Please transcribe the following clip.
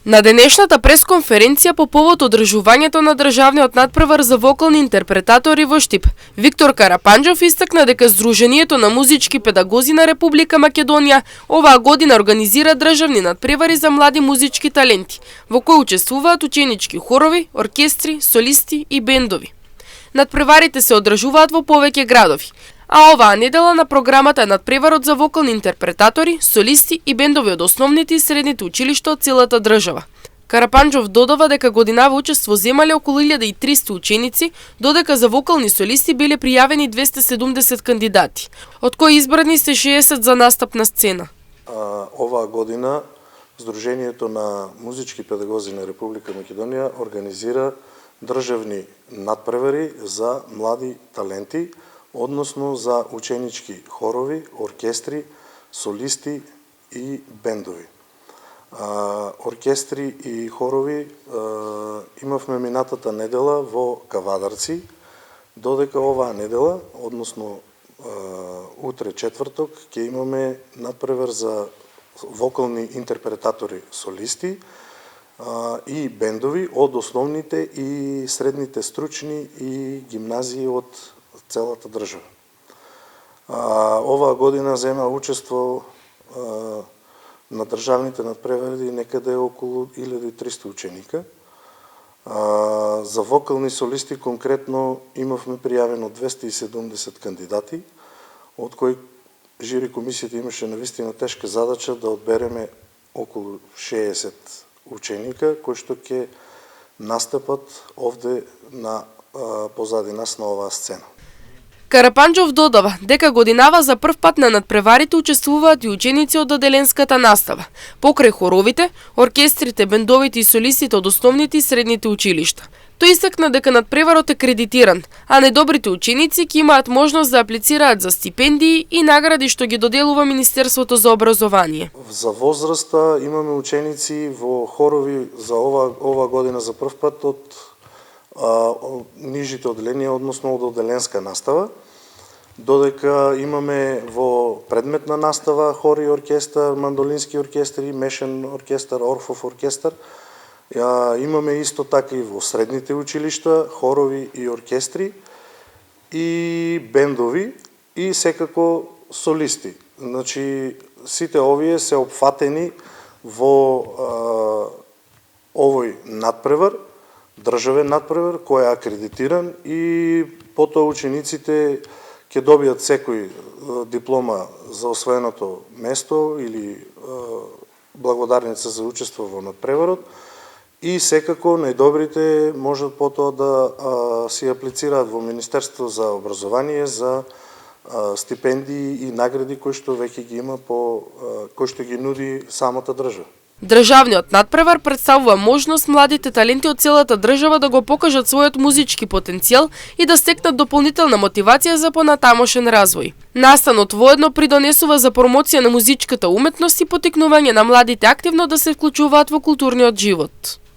На денешната пресконференција по повод одржувањето на државниот надпревар за вокални интерпретатори во Штип, Виктор Карапанџов истакна дека Сдруженијето на музички педагози на Република Македонија оваа година организира државни надпревари за млади музички таленти, во кои учествуваат ученички хорови, оркестри, солисти и бендови. Надпреварите се одржуваат во повеќе градови, а оваа недела на програмата е надпреварот за вокални интерпретатори, солисти и бендови од основните и средните училишта од целата држава. Карапанџов додава дека годинава учество земале околу 1300 ученици, додека за вокални солисти биле пријавени 270 кандидати, од кои избрани се 60 за настап на сцена. Оваа година Сдруженијето на музички педагози на Република Македонија организира државни надпревари за млади таленти, односно за ученички хорови, оркестри, солисти и бендови. Оркестри и хорови имавме минатата недела во Кавадарци, додека оваа недела, односно утре четврток, ќе имаме надпревар за вокални интерпретатори, солисти и бендови од основните и средните стручни и гимназии од целата држава. Оваа година зема учество на државните надпревари некаде околу 1300 ученика. За вокални солисти конкретно имавме пријавено 270 кандидати, од кои жири комисијата имаше навистина тешка задача да одбереме околу 60 ученика кои што ќе настапат овде на позади нас на оваа сцена. Карапанџов додава дека годинава за прв пат на надпреварите учествуваат и ученици од оделенската настава, покрај хоровите, оркестрите, бендовите и солистите од основните и средните училишта. Тој истакна дека надпреварот е кредитиран, а недобрите ученици ќе имаат можност да аплицираат за стипендии и награди што ги доделува Министерството за образование. За возраста имаме ученици во хорови за ова година за прв пат од нижите одделенија, односно од оделенска настава, додека имаме во предметна настава хор и оркестар, мандолински оркестри, мешан оркестар, орфов оркестар. Имаме исто така и во средните училишта хорови и оркестри и бендови и секако солисти. Значи сите овие се опфатени во овој надпревар, државен надпревар кој е акредитиран и потоа учениците ќе добијат секој диплома за освоеното место или благодарница за учество во надпреварот и секако најдобрите можат потоа да си аплицираат во Министерство за образование за стипендии и награди кои што веќе ги има кои што ги нуди самата држава. Државниот надпревар представува можност младите таленти од целата држава да го покажат својот музички потенцијал и да стекнат дополнителна мотивација за понатамошен развој. Настанот воедно придонесува за промоција на музичката уметност и поттикнување на младите активно да се вклучуваат во културниот живот.